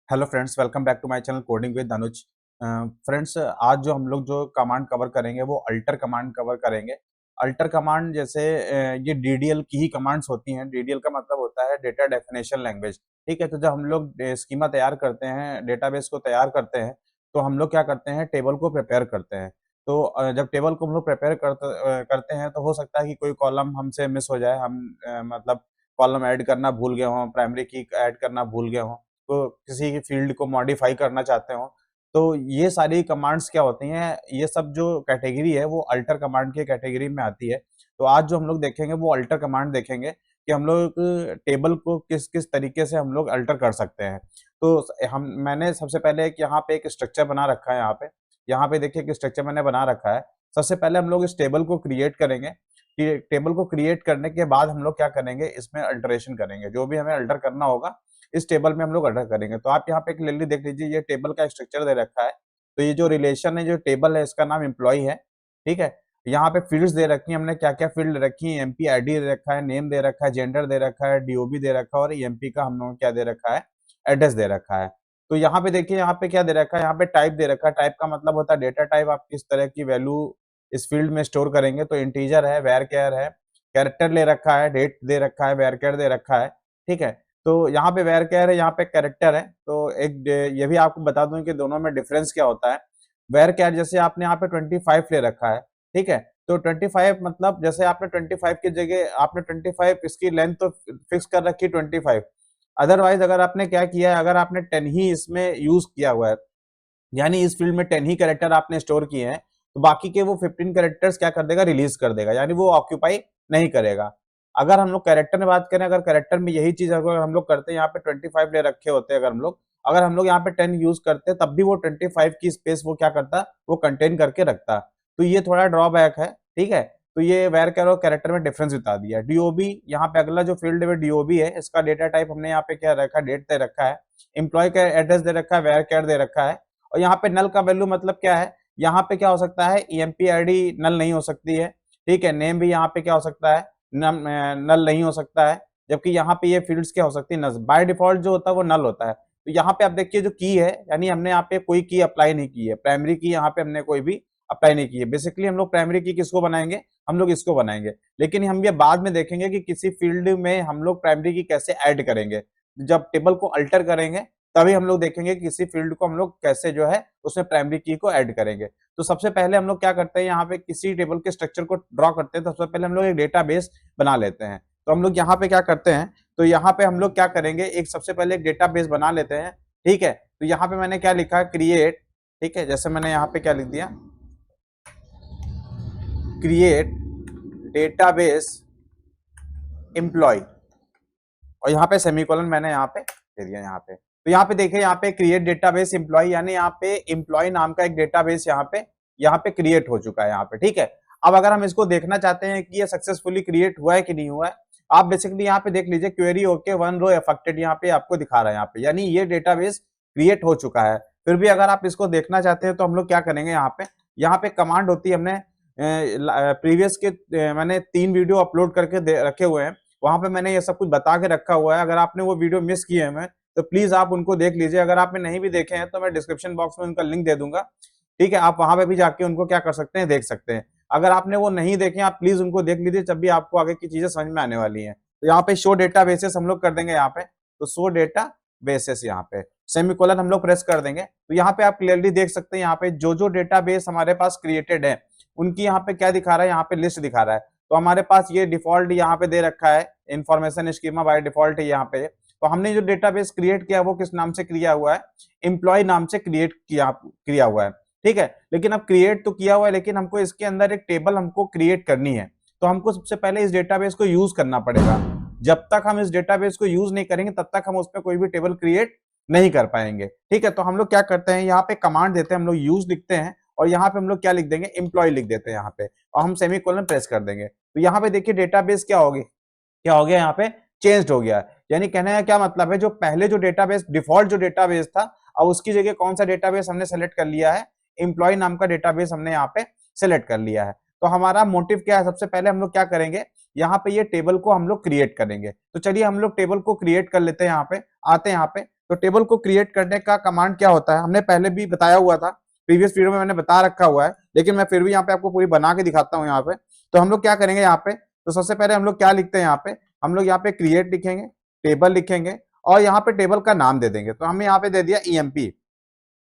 Hello friends, welcome back to my channel coding with Anuj. Friends, आज जो हम लोग जो कमांड कवर करेंगे वो अल्टर कमांड कवर करेंगे। अल्टर कमांड जैसे ये डीडीएल की ही कमांड्स होती हैं। डीडीएल का मतलब होता है डेटा डेफिनेशन लैंग्वेज। ठीक है, तो जब हम लोग स्कीमा तैयार करते हैं, डेटाबेस को तैयार करते हैं, तो हम लोग क्या करते हैं, टेबल को प्रिपेयर करते हैं। तो जब टेबल को हम लोग प्रिपेयर करते हैं तो हो सकता है कि कोई कॉलम हमसे मिस हो जाए। हम मतलब कॉलम ऐड करना भूल गए हों, प्राइमरी की ऐड करना भूल गए हों, तो किसी फील्ड को मॉडिफाई करना चाहते हो, तो ये सारी कमांड्स क्या होती हैं, ये सब जो कैटेगरी है वो अल्टर कमांड की कैटेगरी में आती है। तो आज जो हम लोग देखेंगे वो अल्टर कमांड देखेंगे कि हम लोग टेबल को किस किस तरीके से हम लोग अल्टर कर सकते हैं। तो हम मैंने सबसे पहले एक यहाँ पे एक स्ट्रक्चर बना रखा है। यहाँ पे देखिए कि स्ट्रक्चर मैंने बना रखा है। सबसे पहले हम लोग इस टेबल को क्रिएट करेंगे। टेबल को क्रिएट करने के बाद हम लोग क्या करेंगे, इसमें अल्टरेशन करेंगे। जो भी हमें अल्टर करना होगा इस टेबल में हम लोग अल्टर करेंगे। तो आप यहाँ पे क्लियरली देख लीजिए, ये टेबल का स्ट्रक्चर दे रखा है। तो ये जो रिलेशन है, जो टेबल है, इसका नाम एम्प्लॉय है। ठीक है, यहाँ पे फील्ड्स दे रखी हैं, हमने क्या क्या फील्ड रखी है, एमपी आईडी दे रखा है, नेम दे रखा है, जेंडर दे रखा है, डीओबी दे रखा है, और एमपी का हम लोगों क्या दे रखा है, एड्रेस दे रखा है। तो यहाँ पे देखिए, यहाँ पे क्या दे रखा है, यहाँ पे टाइप दे रखा है। टाइप का मतलब होता है डेटा टाइप, आप किस तरह की वैल्यू इस फील्ड में स्टोर करेंगे। तो इंटीजर है, वेरचर है, कैरेक्टर ले रखा है, डेट दे रखा है, वेरचर दे रखा है। ठीक है, तो यहाँ पे वेरचर है, यहाँ पे कैरेक्टर है। तो एक ये भी आपको बता दूं कि दोनों में डिफरेंस क्या होता है। वेरचर जैसे आपने यहाँ पे 25 ले रखा है। ठीक है, तो 25 मतलब जैसे आपने 25 की जगह आपने 25 इसकी लेंथ तो फिक्स कर रखी 25। अदरवाइज अगर आपने क्या किया है, अगर आपने 10 ही इसमें यूज किया हुआ है, यानी इस फील्ड में 10 ही कैरेक्टर आपने स्टोर किए हैं, तो बाकी के वो 15 कैरेक्टर्स क्या कर देगा, रिलीज कर देगा, यानी वो ऑक्यूपाई नहीं करेगा। अगर हम लोग कैरेक्टर में बात करें, अगर कैरेक्टर में यही चीज अगर हम लोग करते हैं, यहाँ पे 25 ले रखे होते हैं, अगर हम लोग यहाँ पे 10 यूज करते तब भी वो 25 की स्पेस वो क्या करता, वो कंटेन करके रखता। तो ये थोड़ा ड्रॉबैक है। ठीक है, तो ये वेर और कैरेक्टर में डिफरेंस बता दिया। डीओबी, यहाँ पे अगला जो फील्ड है डीओबी है, इसका डेटा टाइप हमने यहाँ पे क्या रखा, डेट दे रखा है, एम्प्लॉय का एड्रेस दे रखा है, वेर कैर दे रखा है। और यहाँ पे नल का वैल्यू मतलब क्या है, यहाँ पे क्या हो सकता है, ईएमपी आईडी नल नहीं हो सकती है। ठीक है, नेम भी यहाँ पे क्या हो सकता है, नल नहीं हो सकता है। जबकि यहाँ पे ये फील्ड्स क्या हो सकती है, नल बाय डिफॉल्ट जो होता है वो नल होता है। तो यहाँ पे आप देखिए जो की है, यानी हमने यहाँ पे कोई की अप्लाई नहीं की है, प्राइमरी की यहाँ पे हमने कोई भी अप्लाई नहीं की है। बेसिकली हम लोग प्राइमरी की किसको बनाएंगे, हम लोग इसको बनाएंगे। लेकिन हम ये बाद में देखेंगे कि किसी फील्ड में हम लोग प्राइमरी की कैसे ऐड करेंगे। जब टेबल को अल्टर करेंगे तभी हम लोग देखेंगे कि किसी फील्ड को हम लोग कैसे जो है उसमें प्राइमरी की को ऐड करेंगे। तो सबसे पहले हम लोग क्या करते हैं, यहाँ पे किसी टेबल के स्ट्रक्चर को ड्रॉ करते हैं तो सबसे पहले हम लोग एक डेटाबेस बना लेते हैं। तो हम लोग यहाँ पे क्या करते हैं, तो यहाँ पे हम लोग क्या करेंगे, एक सबसे पहले एक डेटाबेस बना लेते हैं। ठीक है, तो यहाँ पे मैंने क्या लिखा, क्रिएट। ठीक है, जैसे मैंने यहाँ पे क्या लिख दिया, क्रिएट डेटाबेस एम्प्लॉय, और यहाँ पे सेमीकोलन मैंने यहाँ पे दे दिया। यहाँ पे देखिए, यहाँ पे क्रिएट डेटाबेस एम्प्लॉय, यानी यहाँ पे एम्प्लॉय नाम का एक डेटाबेस यहाँ पे क्रिएट हो चुका है यहाँ पे। ठीक है, अब अगर हम इसको देखना चाहते हैं कि ये सक्सेसफुली क्रिएट हुआ है कि नहीं हुआ है, आप बेसिकली यहाँ पे देख लीजिए, क्वेरी ओके 1 रो अफेक्टेड यहाँ पे आपको दिखा रहा है यहाँ पे, यानी ये डेटाबेस क्रिएट हो चुका है। फिर भी अगर आप इसको देखना चाहते हैं तो हम लोग क्या करेंगे, यहाँ पे कमांड होती है, हमने प्रीवियस के मैंने 3 वीडियो अपलोड करके रखे हुए हैं, वहां पे मैंने ये सब कुछ बता के रखा हुआ है। अगर आपने वो वीडियो मिस किए हैं तो प्लीज आप उनको देख लीजिए। अगर आपने नहीं भी देखे हैं तो मैं डिस्क्रिप्शन बॉक्स में उनका लिंक दे दूंगा। ठीक है, आप वहां पे भी जाके उनको क्या कर सकते हैं, देख सकते हैं। अगर आपने वो नहीं देखे, आप प्लीज उनको देख लीजिए, जब भी आपको आगे की चीजें समझ में आने वाली हैं। तो यहाँ पे शो डेटा बेसिस हम लोग कर देंगे यहाँ पे, तो शो डेटा बेसिस यहाँ पे सेमीकोलन हम लोग प्रेस कर देंगे। तो यहाँ पे आप क्लियरली देख सकते हैं, यहाँ पे जो जो डेटाबेस हमारे पास क्रिएटेड है उनकी यहाँ पे क्या दिखा रहा है, यहाँ पे लिस्ट दिखा रहा है। तो हमारे पास ये डिफॉल्ट यहाँ पे दे रखा है, इंफॉर्मेशन स्कीमा बाय डिफॉल्ट है यहाँ पे। तो हमने जो डेटाबेस क्रिएट किया वो किस नाम से किया हुआ है, एम्प्लॉय नाम से किया हुआ है। ठीक है, लेकिन अब क्रिएट तो किया हुआ है, लेकिन हमको इसके अंदर एक टेबल हमको क्रिएट करनी है। तो हमको सबसे पहले इस डेटाबेस को यूज करना पड़ेगा। जब तक हम इस डेटाबेस को यूज नहीं करेंगे तब तक हम उसमें कोई भी टेबल क्रिएट नहीं कर पाएंगे। ठीक है, तो हम लोग क्या करते हैं, यहाँ पे कमांड देते हैं, हम लोग यूज लिखते हैं, और यहाँ पे हम लोग क्या लिख देंगे, एम्प्लॉय लिख देते हैं यहाँ पे, और हम सेमीकोलन प्रेस कर देंगे। तो यहाँ पे देखिए डेटाबेस क्या हो गया यहाँ पे, चेंज्ड हो गया। यानी कहने का क्या मतलब है, जो पहले जो डेटाबेस डिफॉल्ट जो डेटाबेस था, अब उसकी जगह कौन सा डेटाबेस हमने सेलेक्ट कर लिया है, एम्प्लॉय नाम का डेटाबेस हमने यहाँ पे सेलेक्ट कर लिया है। तो हमारा मोटिव क्या है, सबसे पहले हम लोग क्या करेंगे, यहाँ पे ये टेबल को हम लोग क्रिएट करेंगे। तो चलिए हम लोग टेबल को क्रिएट कर लेते हैं। यहाँ पे आते हैं, यहाँ पे तो टेबल को क्रिएट करने का कमांड क्या होता है, हमने पहले भी बताया हुआ था, प्रीवियस वीडियो में मैंने बता रखा हुआ है, लेकिन मैं फिर भी यहाँ पे आपको पूरी बना के दिखाता हूँ यहाँ पे। तो हम लोग क्या करेंगे यहाँ पे, तो सबसे पहले हम लोग क्या लिखते हैं यहाँ पे, हम लोग यहाँ पे क्रिएट लिखेंगे, टेबल लिखेंगे और यहाँ पे टेबल का नाम दे देंगे। तो हमने यहाँ पे दे दिया ईएमपी,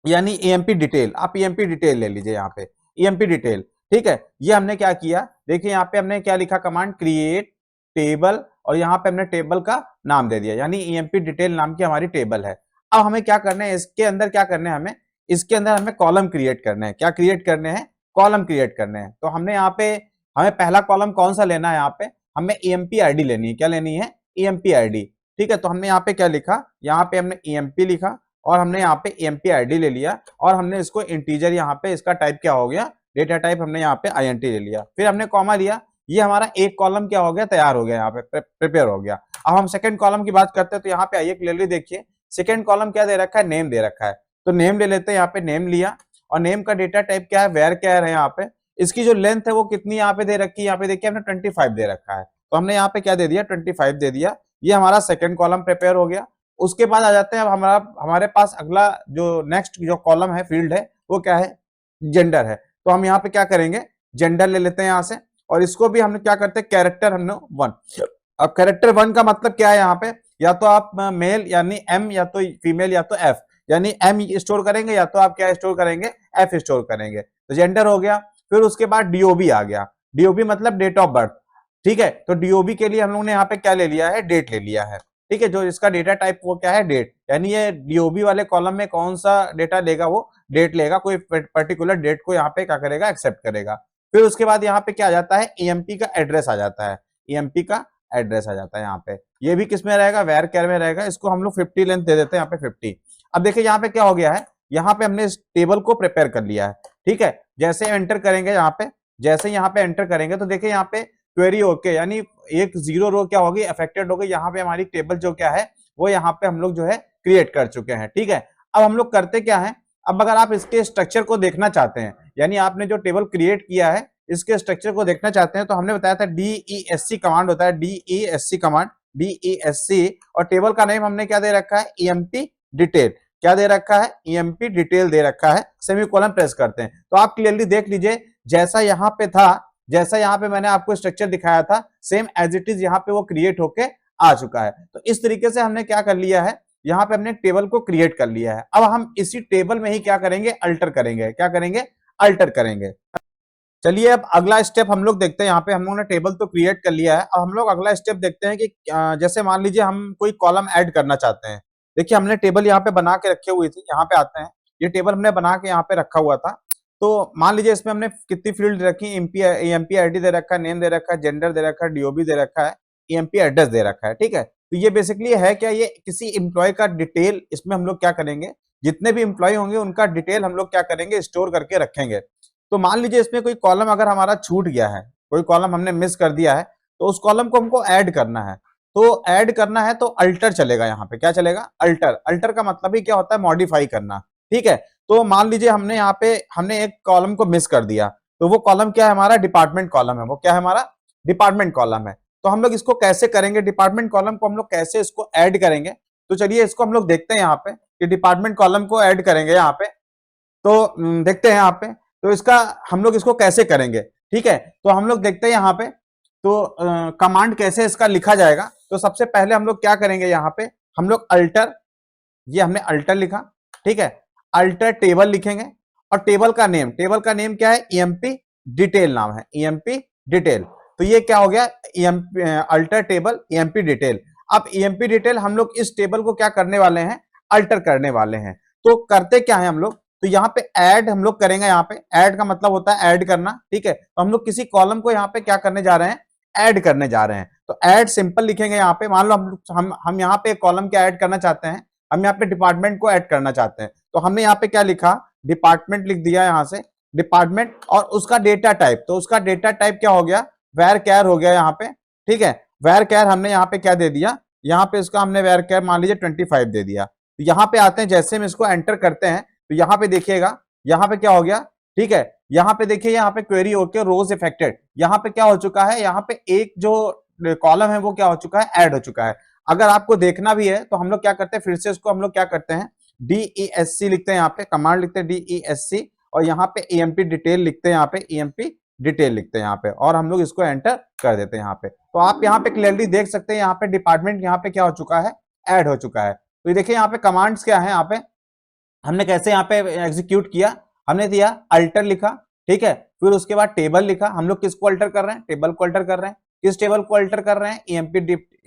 यानी ईएमपी डिटेल। आप ईएमपी डिटेल ले लीजिए यहाँ पे, ईएमपी डिटेल, ठीक है। ये हमने क्या किया, देखिए यहाँ पे हमने क्या लिखा, कमांड क्रिएट टेबल, और यहाँ पे हमने टेबल का नाम दे दिया, यानी ईएमपी डिटेल नाम की हमारी टेबल है। अब हमें क्या करना है, इसके अंदर क्या करना है, हमें इसके अंदर हमें कॉलम क्रिएट करने हैं। क्या क्रिएट करने हैं, कॉलम क्रिएट करने हैं। तो हमने यहाँ पे, हमें पहला कॉलम कौन सा लेना है, यहाँ पे हमें ईएमपी आईडी लेनी है। क्या लेनी है, ईएमपी आईडी, ठीक है। तो हमने यहाँ पे क्या लिखा, यहाँ पे हमने ईएमपी लिखा और हमने यहाँ पे ईएमपी आईडी ले लिया और हमने इसको इंटीजर, यहाँ पे इसका टाइप क्या हो गया, डेटा टाइप हमने यहाँ पे आईएनटी ले लिया, फिर हमने कॉमा लिया। ये हमारा एक कॉलम क्या हो गया, तैयार हो गया, यहाँ पे प्रिपेयर हो गया। अब हम सेकंड कॉलम की बात करते हैं, तो यहाँ पे आइए क्लियरली देखिए, सेकंड कॉलम क्या दे रखा है, नेम दे रखा है। तो नेम ले लेते हैं, यहाँ पे नेम लिया और नेम का डेटा टाइप क्या है, वेर कैर है। यहाँ पे इसकी जो लेंथ है वो कितनी यहाँ पे दे रखी है, यहाँ पे देखिए हमने 25 दे रखा है, तो हमने यहाँ पे क्या दे दिया, 25 दे दिया। ये हमारा सेकंड कॉलम प्रिपेयर हो गया। उसके बाद आ जाते हैं, अब हमारे पास अगला जो नेक्स्ट जो कॉलम है, फील्ड है, वो क्या है, जेंडर है। तो हम यहाँ पे क्या करेंगे, जेंडर ले लेते हैं यहाँ से, और इसको भी हमने क्या करते हैं, कैरेक्टर हमने 1। अब कैरेक्टर 1 का मतलब क्या है, यहाँ पे या तो आप मेल यानी एम, या तो फीमेल या तो एफ, यानी एम स्टोर करेंगे या तो आप क्या स्टोर करेंगे, एफ स्टोर करेंगे। तो जेंडर हो गया। फिर उसके बाद डीओबी आ गया, डीओबी मतलब डेट ऑफ बर्थ, ठीक है। तो डीओबी के लिए हम लोग ने यहाँ पे क्या ले लिया है, डेट ले लिया है, ठीक है। जो इसका डेटा टाइप वो क्या है, डेट, यानी ये डीओबी वाले कॉलम में कौन सा डेटा लेगा, वो डेट लेगा, कोई पर्टिकुलर डेट को यहाँ पे क्या करेगा, एक्सेप्ट करेगा। फिर उसके बाद यहाँ पे क्या आ जाता है, ईएमपी का एड्रेस आ जाता है, ईएमपी का एड्रेस आ जाता है यहाँ पे। ये भी किस में रहेगा, वेर कैर में रहेगा। इसको हम लोग 50 लेंथ दे देते हैं, यहाँ पे 50। अब देखिए यहाँ पे क्या हो गया है, यहाँ पे हमने इस टेबल को प्रिपेयर कर लिया है, ठीक है। जैसे एंटर करेंगे यहाँ पे, जैसे यहाँ पे एंटर करेंगे तो देखिए यहाँ पे क्वेरी ओके, यानी एक 0 रो क्या होगी, अफेक्टेड होगी। यहाँ पे हमारी टेबल जो क्या है, वो यहाँ पे हम लोग जो है क्रिएट कर चुके हैं, ठीक है। अब हम लोग करते क्या है, अब अगर आप इसके स्ट्रक्चर को देखना चाहते हैं, यानी आपने जो टेबल क्रिएट किया है इसके स्ट्रक्चर को देखना चाहते हैं, तो हमने बताया था DESC कमांड होता है, DESC कमांड, DESC, और टेबल का नेम हमने क्या दे रखा है, EMP डिटेल। क्या दे रखा है, EMP डिटेल दे रखा है, सेमीकोलन प्रेस करते हैं। तो आप क्लियरली देख लीजिए, जैसा यहाँ पे था, जैसा यहाँ पे मैंने आपको स्ट्रक्चर दिखाया था, सेम एज इट इज यहाँ पे वो क्रिएट होके आ चुका है। तो इस तरीके से हमने क्या कर लिया है, यहाँ पे हमने टेबल को क्रिएट कर लिया है। अब हम इसी टेबल में ही क्या करेंगे, अल्टर करेंगे। क्या करेंगे, अल्टर करेंगे। चलिए अब अगला स्टेप हम लोग देखते हैं। यहाँ पे हम लोगों ने टेबल तो क्रिएट कर लिया है, अब हम लोग अगला स्टेप देखते हैं कि जैसे मान लीजिए हम कोई कॉलम ऐड करना चाहते हैं। देखिए हमने टेबल यहाँ पे बना के रखे हुई थी, यहाँ पे आते हैं, ये टेबल हमने बना के यहाँ पे रखा हुआ था। तो मान लीजिए इसमें हमने कितनी फील्ड रखी, EMP आईडी दे रखा है, नेम दे रखा है, जेंडर दे रखा है, डीओबी दे रखा है, EMP एड्रेस दे रखा है, ठीक है। तो ये बेसिकली है क्या, ये किसी एम्प्लॉय का डिटेल, इसमें हम लोग क्या करेंगे, जितने भी एम्प्लॉय होंगे उनका डिटेल हम लोग क्या करेंगे, स्टोर करके रखेंगे। तो मान लीजिए इसमें कोई कॉलम अगर हमारा छूट गया है, कोई कॉलम हमने मिस कर दिया है, तो उस कॉलम को हमको ऐड करना है। तो ऐड करना है तो अल्टर चलेगा, यहाँ पे क्या चलेगा, अल्टर। अल्टर का मतलब ही क्या होता है, मॉडिफाई करना, ठीक है। तो मान लीजिए हमने यहाँ पे हमने एक कॉलम को मिस कर दिया, तो वो कॉलम क्या है हमारा, डिपार्टमेंट कॉलम है। वो क्या है हमारा, डिपार्टमेंट कॉलम है। तो हम लोग इसको कैसे करेंगे, डिपार्टमेंट कॉलम को हम लोग कैसे इसको ऐड करेंगे, तो चलिए इसको हम लोग देखते हैं यहाँ पे कि डिपार्टमेंट कॉलम को ऐड करेंगे यहाँ पे। तो देखते हैं यहाँ पे, तो इसका हम लोग इसको कैसे करेंगे, ठीक है। तो हम लोग देखते हैं यहाँ पे, तो कमांड कैसे इसका लिखा जाएगा। तो सबसे पहले हम लोग क्या करेंगे, यहाँ पे हम लोग अल्टर, ये हमने अल्टर लिखा, ठीक है। अल्टर टेबल लिखेंगे और टेबल का नेम क्या है, EMP डिटेल नाम है, EMP डिटेल। तो ये क्या हो गया, अल्टर टेबल EMP डिटेल। अब EMP डिटेल हम लोग इस टेबल को क्या करने वाले हैं, अल्टर करने वाले हैं। तो करते क्या है हम लोग, तो यहाँ पे ऐड हम लोग करेंगे। यहाँ पे ऐड का मतलब होता है ऐड करना, ठीक है। तो हम लोग किसी कॉलम को यहाँ पे क्या करने जा रहे हैं, ऐड करने जा रहे हैं। तो ऐड सिंपल लिखेंगे यहाँ पे। मान लो हम यहाँ पे कॉलम क्या ऐड करना चाहते हैं, हम यहाँ पे डिपार्टमेंट को ऐड करना चाहते हैं। तो हमने यहाँ पे क्या लिखा, डिपार्टमेंट लिख दिया यहाँ से, डिपार्टमेंट, और उसका डेटा टाइप, तो उसका डेटा टाइप क्या हो गया, वेर कैर हो गया यहाँ पे, ठीक है। वेर कैर हमने यहाँ पे क्या दे दिया, यहाँ पे इसका हमने वेर कैर मान लीजिए 25 दे दिया। तो यहाँ पे आते हैं, जैसे हम इसको एंटर करते हैं तो यहाँ पे देखिएगा, यहाँ पे क्या हो गया, ठीक है। यहाँ पे देखिए, यहाँ पे क्वेरी होके रोज इफेक्टेड, यहाँ पे क्या हो चुका है, यहाँ पे एक जो कॉलम है वो क्या हो चुका है, ऐड हो चुका है। अगर आपको देखना भी है तो हम लोग क्या करते हैं, फिर से इसको हम लोग क्या करते हैं, DESC लिखते हैं, यहाँ पे कमांड लिखते हैं DESC, और यहाँ पे EMP डिटेल लिखते हैं, यहाँ पे EMP डिटेल लिखते हैं यहाँ पे, और हम लोग इसको एंटर कर देते हैं यहाँ पे। तो आप यहाँ पे क्लियरली देख सकते हैं यहाँ पे डिपार्टमेंट यहाँ पे क्या हो चुका है, ऐड हो चुका है। तो ये देखिए यहाँ पे कमांड्स क्या है, यहाँ पे हमने कैसे यहाँ पे एग्जीक्यूट किया, हमने दिया अल्टर लिखा, ठीक है, फिर उसके बाद टेबल लिखा। हम लोग किसको अल्टर कर रहे हैं, टेबल को अल्टर कर रहे हैं। किस टेबल को अल्टर कर रहे हैं,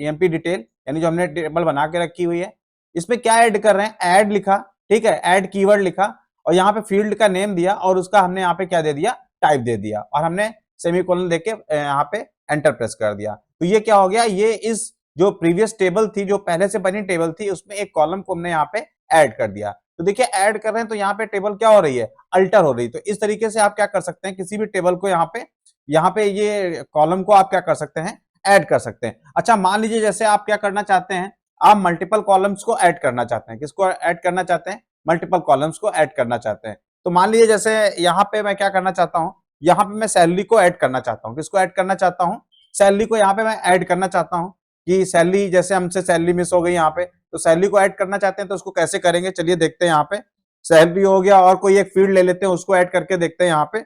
EMP डिटेल, यानी जो हमने टेबल बना के रखी हुई है। इसमें क्या ऐड कर रहे हैं, ऐड लिखा, ठीक है, ऐड कीवर्ड लिखा, और यहाँ पे फील्ड का नेम दिया, और उसका हमने यहाँ पे क्या दे दिया, टाइप दे दिया, और हमने सेमीकोलन देके यहाँ पे एंटर प्रेस कर दिया। तो ये क्या हो गया, ये इस जो प्रीवियस टेबल थी, जो पहले से बनी टेबल थी, उसमें एक कॉलम को हमने यहाँ पे ऐड कर दिया। तो देखिए ऐड कर रहे हैं तो यहाँ पे टेबल क्या हो रही है, अल्टर हो रही है। तो इस तरीके से आप क्या कर सकते हैं, किसी भी टेबल को यहाँ पे ये कॉलम को आप क्या कर सकते हैं, ऐड कर सकते हैं। अच्छा मान लीजिए जैसे आप क्या करना चाहते हैं, आप मल्टीपल कॉलम्स को ऐड करना चाहते हैं। किसको ऐड करना चाहते हैं, मल्टीपल कॉलम्स को ऐड करना चाहते हैं। तो मान लीजिए जैसे यहाँ पे मैं क्या करना चाहता हूँ, यहाँ पे मैं सैलरी को ऐड करना चाहता हूँ। किसको ऐड करना चाहता हूँ, सैलरी को यहाँ पे मैं ऐड करना चाहता हूँ, कि सैलरी जैसे हमसे सैलरी मिस हो गई यहाँ पे, तो सैलरी को ऐड करना चाहते हैं, तो उसको कैसे करेंगे, चलिए देखते हैं। यहाँ पे सैलरी हो गया, और कोई एक फील्ड ले लेते हैं, उसको ऐड करके देखते हैं। यहाँ पे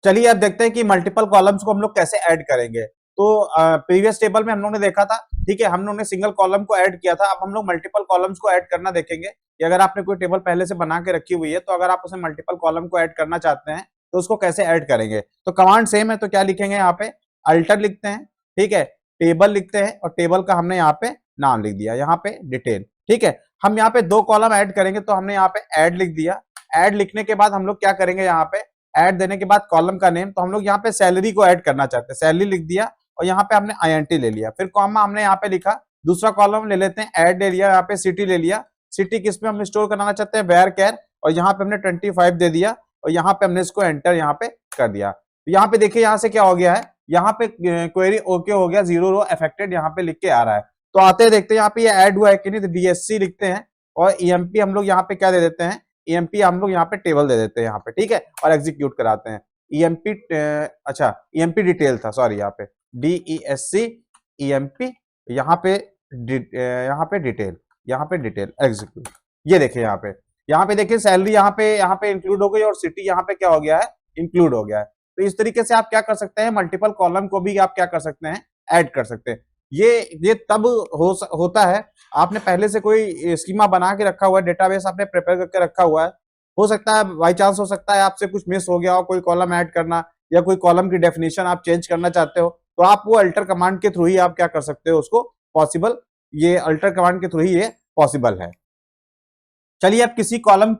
चलिए अब देखते हैं कि मल्टीपल कॉलम्स को हम लोग कैसे ऐड करेंगे। तो प्रीवियस टेबल में हम लोगों ने देखा था, ठीक है, हम लोगों ने सिंगल कॉलम को ऐड किया था। अब हम लोग मल्टीपल कॉलम्स को ऐड करना देखेंगे कि अगर आपने कोई टेबल पहले से बना के रखी हुई है, तो अगर आप उसे मल्टीपल कॉलम को ऐड करना चाहते हैं तो उसको कैसे ऐड करेंगे। तो कमांड सेम है, तो क्या लिखेंगे, यहाँ पे अल्टर लिखते हैं, ठीक है, टेबल लिखते हैं, और टेबल का हमने यहाँ पे नाम लिख दिया, यहाँ पे डिटेल, ठीक है। हम यहाँ पे 2 कॉलम ऐड करेंगे, तो हमने यहाँ पे ऐड लिख दिया। ऐड लिखने के बाद हम लोग क्या करेंगे, यहाँ पे ऐड देने के बाद कॉलम का नेम, तो हम लोग यहाँ पे सैलरी को ऐड करना चाहते हैं, सैलरी लिख दिया, और यहाँ पे हमने INT ले लिया, फिर कॉमा हमने यहाँ पे लिखा। दूसरा कॉलम ले लेते हैं, ऐड ले लिया, यहाँ पे सिटी ले लिया, सिटी किस में हम स्टोर कराना चाहते हैं, वेयर कैर, और यहाँ पे हमने 25 दे दिया, और यहाँ पे हमने इसको एंटर यहाँ पे कर दिया। तो यहाँ पे देखिए यहाँ से क्या हो गया है, यहाँ पे क्वेरी ओके हो गया, 0 रो अफेक्टेड यहाँ पे लिख के आ रहा है। तो आते देखते हैं यहाँ पे ये ऐड हुआ है कि नहीं, तो DSC लिखते हैं, और EMP हम लोग यहाँ पे क्या दे देते हैं, EMP हम लोग यहाँ पे टेबल दे देते हैं यहाँ पे, ठीक है, और एग्जीक्यूट कराते हैं। EMP अच्छा EMP डिटेल था, सॉरी, यहाँ पे DESC EMP, यहाँ पे डिटेल, यहाँ पे डिटेल एग्जीक्यूट। ये देखिए यहाँ पे देखिए सैलरी यहाँ पे इंक्लूड हो गई, और सिटी यहाँ पे क्या हो गया है, इंक्लूड हो गया है। तो इस तरीके से आप क्या कर सकते हैं, मल्टीपल कॉलम को भी आप क्या कर सकते हैं, ऐड कर सकते हैं। ये तब होता है आपने पहले से कोई स्कीमा बना के रखा हुआ है, डेटाबेस आपने प्रिपेयर करके रखा हुआ है। हो सकता है बाई चांस, हो सकता है आपसे कुछ मिस हो गया हो, कोई कॉलम ऐड करना, या कोई कॉलम की डेफिनेशन आप चेंज करना चाहते हो, तो आप वो अल्टर कमांड के थ्रू ही आप क्या कर सकते हो, उसको पॉसिबल, ये अल्टर कमांड के थ्रू ही ये पॉसिबल है। चलिए अब किसी कॉलम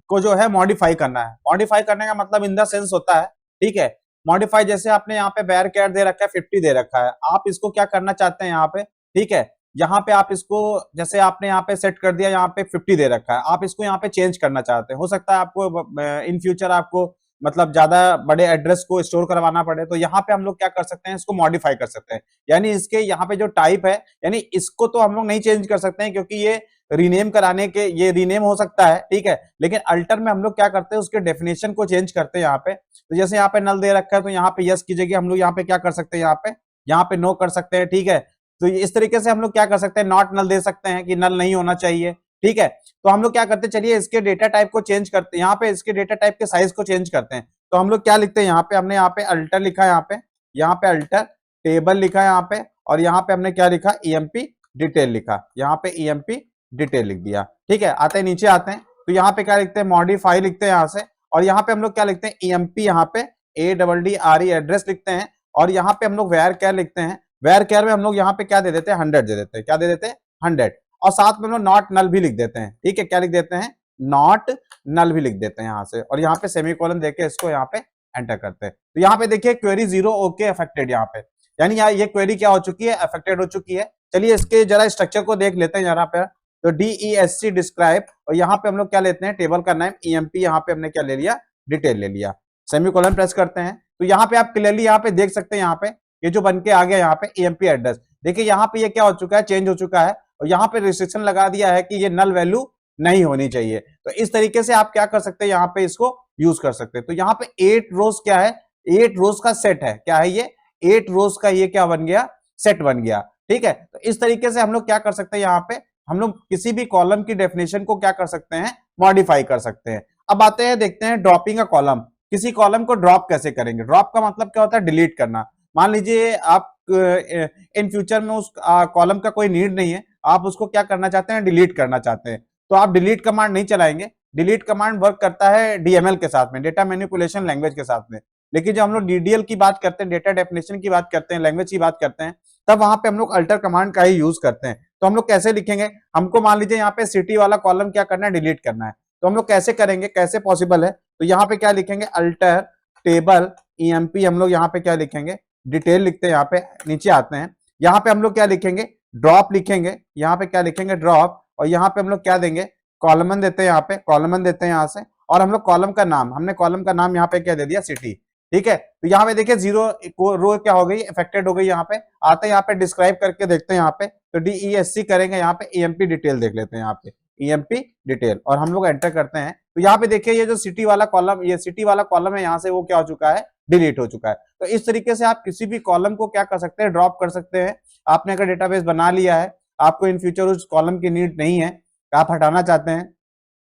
को जो है मॉडिफाई करना है। मॉडिफाई करने का मतलब इन द सेंस होता है, ठीक है, मॉडिफाई जैसे आपने यहाँ पे बेयर कैर दे रखा है, 50 दे रखा है, आप इसको क्या करना चाहते हैं यहाँ पे, ठीक है, यहाँ पे आप इसको जैसे आपने यहाँ पे सेट कर दिया, यहाँ पे 50 दे रखा है, आप इसको यहाँ पे चेंज करना चाहते हैं। हो सकता है आपको इन फ्यूचर आपको मतलब ज्यादा बड़े एड्रेस को स्टोर करवाना पड़े, तो यहाँ पे हम लोग क्या कर सकते हैं, इसको मॉडिफाई कर सकते हैं। यानी इसके यहाँ पे जो टाइप है, यानी इसको तो हम लोग नहीं चेंज कर सकते हैं, क्योंकि ये रीनेम कराने के, ये रीनेम हो सकता है, ठीक है, लेकिन अल्टर में हम लोग क्या करते हैं, उसके डेफिनेशन को चेंज करते हैं यहाँ पे। तो जैसे यहाँ पे नल दे रखा है, तो यहाँ पे यस की जगह हम लोग यहाँ पे क्या कर सकते हैं, यहाँ पे नो कर सकते हैं, ठीक है। तो इस तरीके से हम लोग क्या कर सकते हैं, नॉट नल दे सकते हैं कि नल नहीं होना चाहिए, ठीक है। तो हम लोग क्या करते हैं, चलिए इसके डेटा टाइप को चेंज करते हैं, यहाँ पे इसके डेटा टाइप के साइज को चेंज करते हैं। तो हम लोग क्या लिखते हैं, यहाँ पे हमने यहाँ पे अल्टर लिखा है, यहाँ पे अल्टर टेबल लिखा है यहाँ पे, और यहाँ पे हमने क्या लिखा, EMP डिटेल लिखा, यहाँ पे EMP डिटेल लिख दिया, ठीक है। आते हैं नीचे आते हैं, तो यहाँ पे क्या लिखते हैं, मॉडिफाई लिखते हैं यहाँ से, और यहाँ पे हम लोग क्या लिखते हैं, EMP यहाँ पे ADDRE एड्रेस लिखते हैं, और यहाँ पे हम लोग वेयर कैर लिखते हैं। वेयर कैर में हम लोग यहाँ पे क्या दे देते हैं, 100 दे देते हैं, क्या दे देते हैं, 100, और साथ में हम लोग नॉट नल भी लिख देते हैं, ठीक है, क्या लिख देते हैं, नॉट नल भी लिख देते हैं यहाँ से, और यहाँ पे सेमीकोलन देके इसको यहाँ पे एंटर करते हैं। तो यहाँ पे देखिए क्वेरी 0 ओके अफेक्टेड, यहाँ पे यानी ये क्वेरी क्या हो चुकी है, अफेक्टेड हो चुकी है। चलिए इसके जरा स्ट्रक्चर को देख लेते हैं यहाँ पे। तो DESC डिस्क्राइब, और यहाँ पे हम लोग क्या लेते हैं, टेबल का नाम EMP, यहाँ पे हमने क्या ले लिया, डिटेल ले लिया, सेमीकोलन प्रेस करते हैं। तो यहाँ पे आप क्लियरली यहाँ पे देख सकते हैं, यहाँ पे ये जो बन के आ गया यहाँ पे EMP एड्रेस, देखिए यहाँ पे ये क्या हो चुका है, चेंज हो चुका है, और यहाँ पे रिस्ट्रिक्शन लगा दिया है कि ये नल वैल्यू नहीं होनी चाहिए। तो इस तरीके से आप क्या कर सकते हैं, यहाँ पे इसको यूज कर सकते हैं। तो यहाँ पे 8 रोज क्या है, 8 रोज का सेट है, क्या है ये, 8 रोज का ये क्या बन गया, सेट बन गया। ठीक है। तो इस तरीके से हम लोग क्या कर सकते हैं, यहाँ पे हम लोग किसी भी कॉलम की डेफिनेशन को क्या कर सकते हैं, मॉडिफाई कर सकते हैं। अब आते हैं, देखते हैं ड्रॉपिंग अ कॉलम, किसी कॉलम को ड्रॉप कैसे करेंगे। ड्रॉप का मतलब क्या होता है, डिलीट करना। मान लीजिए आप इन फ्यूचर में उस कॉलम का कोई नीड नहीं है, आप उसको क्या करना चाहते हैं, डिलीट करना चाहते हैं, तो आप डिलीट कमांड नहीं चलाएंगे। डिलीट कमांड वर्क करता है डीएमएल के साथ में, डेटा मैनिपुलेशन लैंग्वेज के साथ में। लेकिन जब हम लोग डीडीएल की बात करते हैं, डेटा डेफिनेशन की बात करते हैं, लैंग्वेज की बात करते हैं, तब वहां पे हम लोग अल्टर कमांड का ही यूज करते हैं। तो हम लोग कैसे लिखेंगे, हमको मान लीजिए यहाँ पे सिटी वाला कॉलम क्या करना है, डिलीट करना है, तो हम लोग कैसे करेंगे, कैसे पॉसिबल है, तो यहाँ पे क्या लिखेंगे, अल्टर टेबल ईएमपी, हम लोग यहाँ पे क्या लिखेंगे, डिटेल लिखते हैं, यहाँ पे नीचे आते हैं, यहाँ पे हम लोग क्या लिखेंगे, ड्रॉप लिखेंगे, यहाँ पे क्या लिखेंगे, ड्रॉप, और यहाँ पे हम लोग क्या देंगे, कॉलमन देते हैं, यहाँ पे कॉलमन देते हैं यहाँ से, और हम लोग कॉलम का नाम, हमने कॉलम का नाम यहाँ पे क्या दे दिया, सिटी। ठीक है, तो यहाँ पे देखिए जीरो रो क्या हो गई, अफेक्टेड हो गई। यहाँ पे आते हैं, यहाँ पे डिस्क्राइब करके देखते हैं, यहाँ पे तो डीईएससी करेंगे, यहाँ पे ईएमपी डिटेल देख लेते हैं, यहाँ पे ईएमपी डिटेल, और हम लोग एंटर करते हैं। तो यहाँ पे देखिए ये जो सिटी वाला कॉलम, ये सिटी वाला कॉलम है, यहाँ से वो क्या हो चुका है, डिलीट हो चुका है। तो इस तरीके से आप किसी भी कॉलम को क्या कर सकते हैं, ड्रॉप कर सकते हैं। आपने अगर डेटाबेस बना लिया है, आपको इन फ्यूचर उस कॉलम की नीड नहीं है, आप हटाना चाहते हैं,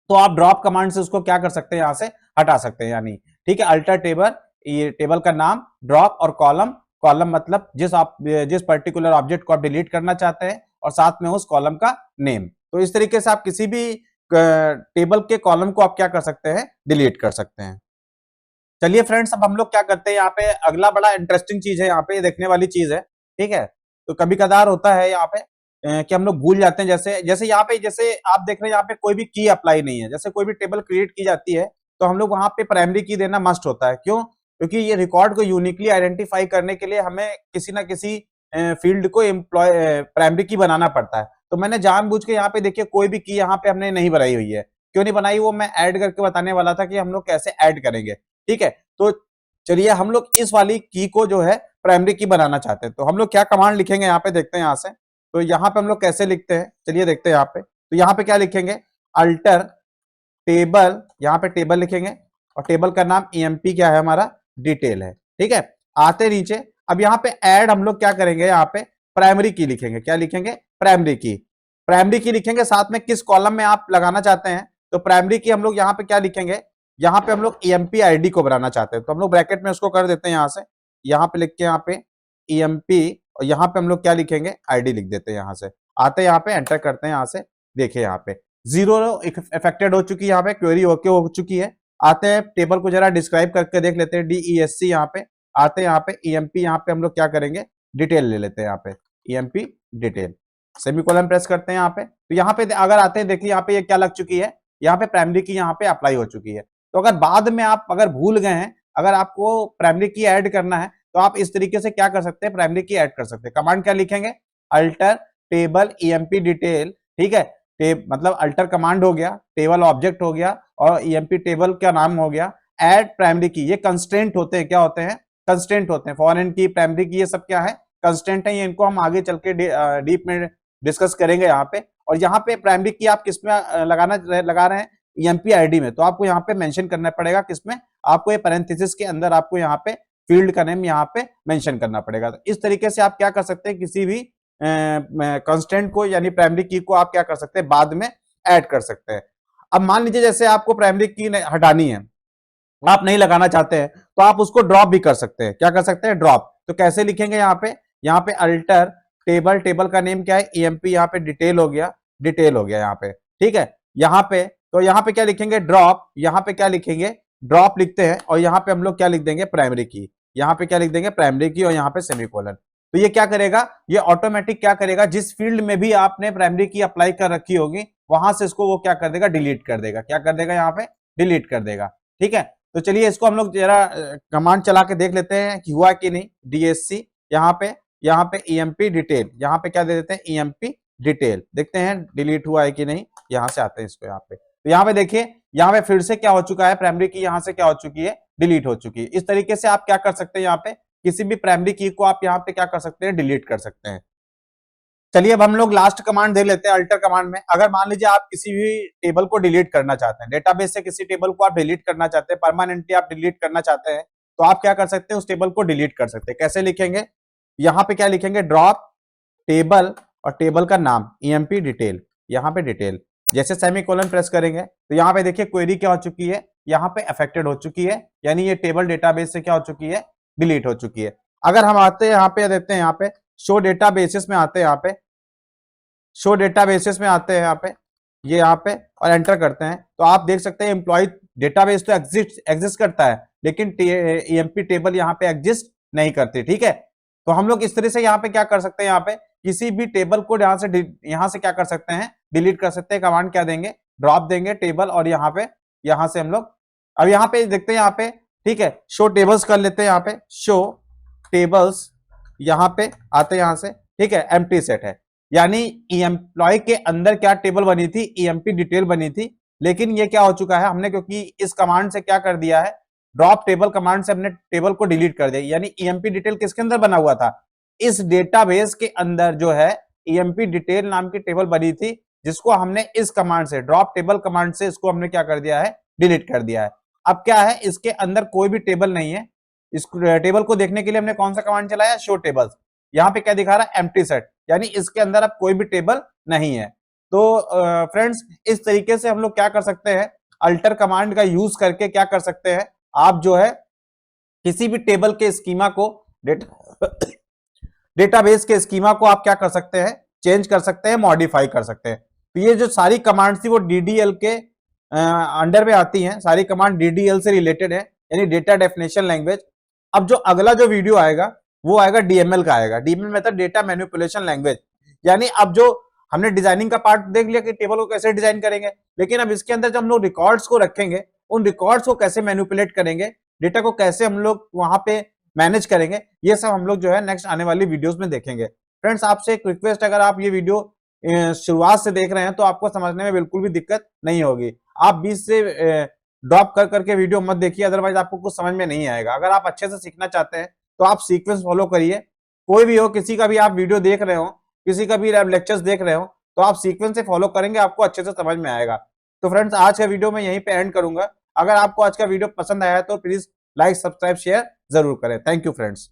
तो आप ड्रॉप कमांड से उसको क्या कर सकते हैं, यहां से हटा सकते हैं, यानी ठीक है। अल्टर टेबल, ये टेबल का नाम, ड्रॉप, और कॉलम, कॉलम मतलब जिस पर्टिकुलर ऑब्जेक्ट को आप डिलीट करना चाहते हैं, और साथ में उस कॉलम का नेम। तो इस तरीके से आप किसी भी टेबल के कॉलम को आप क्या कर सकते हैं, डिलीट कर सकते हैं। चलिए फ्रेंड्स, अब हम लोग क्या करते हैं, यहाँ पे अगला बड़ा इंटरेस्टिंग चीज है, यहाँ पे देखने वाली चीज है। ठीक है, तो कभी कदार होता है यहाँ पे कि हम लोग भूल जाते हैं, जैसे जैसे यहाँ पे, जैसे आप देख रहे हैं यहाँ पे कोई भी की अप्लाई नहीं है, जैसे कोई भी टेबल क्रिएट की जाती है, तो हम लोग वहां पे प्राइमरी की देना मस्ट होता है। क्यों? क्योंकि ये रिकॉर्ड को यूनिकली आइडेंटिफाई करने के लिए हमें किसी ना किसी फील्ड को एम्प्लॉय प्राइमरी की बनाना पड़ता है। तो मैंने जानबूझ के यहाँ पे देखिए कोई भी की यहाँ पे हमने नहीं बनाई हुई है। क्यों नहीं बनाई, वो मैं ऐड करके बताने वाला था कि हम लोग कैसे ऐड करेंगे। ठीक है, तो चलिए हम लोग इस वाली की को जो है प्राइमरी की बनाना चाहते हैं, तो हम लोग क्या कमांड लिखेंगे, यहाँ पे देखते हैं यहाँ से। तो यहाँ पे हम लोग कैसे लिखते हैं, चलिए देखते हैं यहाँ पे। तो यहाँ पे क्या लिखेंगे, अल्टर टेबल, यहाँ पे टेबल लिखेंगे, और टेबल का नाम ईएमपी क्या है हमारा, डिटेल है। ठीक है, आते नीचे, अब यहाँ पे ऐड हम लोग क्या करेंगे, यहाँ पे प्राइमरी की लिखेंगे। क्या लिखेंगे, प्राइमरी की। प्राइमरी की लिखेंगे, साथ में किस कॉलम में आप लगाना चाहते हैं, तो प्राइमरी की हम लोग यहाँ पे क्या लिखेंगे, यहाँ पे हम लोग ईएमपी आईडी को बनाना चाहते हैं, तो हम लोग ब्रैकेट में उसको कर देते हैं यहाँ से, यहाँ पे लिख के, यहाँ पे ईएमपी, और यहाँ पे हम लोग क्या लिखेंगे, आईडी लिख देते हैं। यहाँ से आते हैं, यहाँ पे एंटर करते हैं, यहाँ से देखिए यहाँ पे जीरो इफेक्टेड हो चुकी है, यहाँ पे क्वेरी ओके हो चुकी है। आते हैं टेबल को जरा डिस्क्राइब करके देख लेते हैं, डीईएससी, यहाँ पे आते हैं, यहाँ पे ईएमपी, यहाँ पे हम लोग क्या करेंगे, डिटेल ले लेते हैं, यहाँ पे ईएमपी डिटेल, सेमीकोलन प्रेस करते हैं यहाँ पे। तो यहाँ पे अगर आते हैं, देखिए यहाँ पे ये क्या लग चुकी है, यहाँ पे प्राइमरी की यहाँ पे अप्लाई हो चुकी है। तो अगर बाद में आप अगर भूल गए हैं, अगर आपको प्राइमरी की ऐड करना है, तो आप इस तरीके से क्या कर सकते हैं, प्राइमरी की ऐड कर सकते हैं। कमांड क्या लिखेंगे, अल्टर टेबल ईएमपी डिटेल। ठीक है, मतलब अल्टर कमांड हो गया, टेबल ऑब्जेक्ट हो गया, और ईएमपी टेबल का नाम हो गया, ऐड प्राइमरी की। ये कंस्टेंट होते हैं, क्या होते हैं, कंस्टेंट होते हैं। फॉरेन की, प्राइमरी की, ये सब क्या है, कंस्टेंट है। ये इनको हम आगे चल के डीप में डिस्कस करेंगे यहाँ पे। और यहाँ पे प्राइमरी की आप किसमें लगा रहे हैं, ईएमपी आईडी में, तो आपको यहाँ पे मेंशन करना पड़ेगा, किसमें, आपको ये पैरेंथेसिस के अंदर आपको यहाँ पे फील्ड का नेम यहाँ पे मेंशन करना पड़ेगा। तो इस तरीके से आप क्या कर सकते हैं, किसी भी कंस्टेंट को यानी प्राइमरी की को आप क्या कर सकते हैं, बाद में ऐड कर सकते हैं। अब मान लीजिए जैसे आपको प्राइमरी की हटानी है, आप नहीं लगाना चाहते हैं, तो आप उसको ड्रॉप भी कर सकते हैं। क्या कर सकते हैं, ड्रॉप। तो कैसे लिखेंगे, यहाँ पे अल्टर टेबल, टेबल का नेम क्या है, ईएमपी, यहाँ पे डिटेल हो गया, डिटेल हो गया यहाँ पे। ठीक है, यहाँ पे, तो यहाँ पे क्या लिखेंगे, ड्रॉप, यहाँ पे क्या लिखेंगे, ड्रॉप लिखते हैं, और यहाँ पे हम लोग क्या लिख देंगे, प्राइमरी की। यहाँ पे क्या लिख देंगे, प्राइमरी की, और यहाँ पे सेमीकोलन। तो ये क्या करेगा, ये ऑटोमेटिक क्या करेगा, जिस फील्ड में भी आपने प्राइमरी की अप्लाई कर रखी होगी, वहां से इसको वो क्या कर देगा, डिलीट कर देगा। क्या कर देगा, यहाँ पे डिलीट कर देगा। ठीक है, तो चलिए इसको हम लोग जरा कमांड चला के देख लेते हैं कि हुआ कि नहीं। डीएससी, यहाँ पे ईएमपी डिटेल, यहाँ पे क्या दे देते हैं, ईएमपी डिटेल, देखते हैं डिलीट हुआ है कि नहीं। यहाँ से आते हैं इसको, यहाँ पे, तो यहाँ पे देखिए, यहाँ पे फिर से क्या हो चुका है, प्राइमरी की यहाँ से क्या हो चुकी है, डिलीट हो चुकी है। इस तरीके से आप क्या कर सकते हैं, यहाँ पे किसी भी प्राइमरी की को आप यहाँ पे क्या कर सकते हैं, डिलीट कर सकते हैं। चलिए अब हम लोग लास्ट कमांड दे लेते हैं, अल्टर कमांड में। अगर मान लीजिए आप किसी भी टेबल को डिलीट करना चाहते हैं, डेटाबेस से किसी टेबल को आप डिलीट करना चाहते हैं, परमानेंटली आप डिलीट करना चाहते हैं, तो आप क्या कर सकते हैं, उस टेबल को डिलीट कर सकते हैं। कैसे लिखेंगे, यहाँ पे क्या लिखेंगे, ड्रॉप टेबल और टेबल का नाम EMP डिटेल, यहाँ पे डिटेल, जैसे सेमीकोलन प्रेस करेंगे तो यहाँ पे देखिए क्वेरी क्या हो चुकी है, यहाँ पे अफेक्टेड हो चुकी है, यानी ये टेबल डेटाबेस से क्या हो चुकी है, डिलीट हो चुकी है। अगर हम आते हैं यहाँ पे देखते हैं, यहाँ पे शो डेटाबेसेस में आते हैं, यहाँ पे शो डेटाबेसेस में आते हैं, यहाँ पे ये यहाँ पे और एंटर करते हैं तो आप देख सकते हैं एम्प्लॉय डेटाबेस तो एग्जिस्ट करता है, लेकिन EMP टेबल यहाँ पे एग्जिस्ट नहीं करती। ठीक है, तो हम लोग इस तरह से यहाँ पे क्या कर सकते हैं, यहाँ पे किसी भी टेबल को यहाँ से क्या कर सकते हैं, डिलीट कर सकते हैं। कमांड क्या देंगे, ड्रॉप देंगे टेबल, और यहाँ से हम लोग अब यहाँ पे देखते हैं, यहाँ पे ठीक है शो टेबल्स कर लेते हैं, यहाँ पे शो टेबल्स, यहाँ पे आते हैं यहाँ से, ठीक है एम्प्टी सेट है, यानी एम्प्लॉय के अंदर क्या टेबल बनी थी, EMP डिटेल बनी थी, लेकिन ये क्या हो चुका है, हमने क्योंकि इस कमांड से क्या कर दिया है, ड्रॉप टेबल कमांड से हमने टेबल को डिलीट कर दिया, यानी EMP डिटेल किसके अंदर बना हुआ था, इस डेटाबेस के अंदर जो है EMP डिटेल नाम की टेबल बनी थी, जिसको हमने इस कमांड से, ड्रॉप टेबल कमांड से इसको हमने क्या कर दिया है, डिलीट कर दिया है। अब क्या है, इसके अंदर कोई भी टेबल नहीं है। इस टेबल को देखने के लिए हमने कौन सा कमांड चलाया, शो टेबल्स, यहाँ पे क्या दिखा रहा है, एम्प्टी सेट, यानी इसके अंदर अब कोई भी टेबल नहीं है। तो फ्रेंड्स इस तरीके से हम लोग क्या कर सकते हैं, अल्टर कमांड का यूज करके क्या कर सकते हैं, आप जो है किसी भी टेबल के स्कीमा को, डेटाबेस के स्कीमा को आप क्या कर सकते हैं, चेंज कर सकते हैं, मॉडिफाई कर सकते हैं। तो ये जो सारी कमांड थी वो DDL के अंडर में आती हैं, सारी कमांड DDL से रिलेटेड है, यानी डेटा डेफिनेशन लैंग्वेज। अब जो अगला जो वीडियो आएगा वो आएगा DML का आएगा, DML method data manipulation language, यानी अब जो हमने डिजाइनिंग का पार्ट देख लिया कि टेबल को कैसे डिजाइन करेंगे, लेकिन अब इसके अंदर जब हम लोग रिकॉर्ड्स को रखेंगे, उन रिकॉर्ड्स को कैसे मैनिपुलेट करेंगे, डेटा को कैसे हम लोग वहां पे मैनेज करेंगे, ये सब हम लोग जो है नेक्स्ट आने वाली वीडियोस में देखेंगे। फ्रेंड्स आपसे एक रिक्वेस्ट, अगर आप ये वीडियो शुरुआत से देख रहे हैं तो आपको समझने में बिल्कुल भी दिक्कत नहीं होगी, आप बीच से ड्रॉप कर करके वीडियो मत देखिए, अदरवाइज आपको कुछ समझ में नहीं आएगा। अगर आप अच्छे से सीखना चाहते हैं तो आप सीक्वेंस फॉलो करिए, कोई भी हो, किसी का भी आप वीडियो देख रहे हो, किसी का भी लेक्चर्स देख रहे हो, तो आप सीक्वेंस से फॉलो करेंगे, आपको अच्छे से समझ में आएगा। तो फ्रेंड्स आज का वीडियो मैं यहीं पे एंड करूंगा। अगर आपको आज का वीडियो पसंद आया है तो प्लीज लाइक, सब्सक्राइब, शेयर जरूर करें। Thank you friends.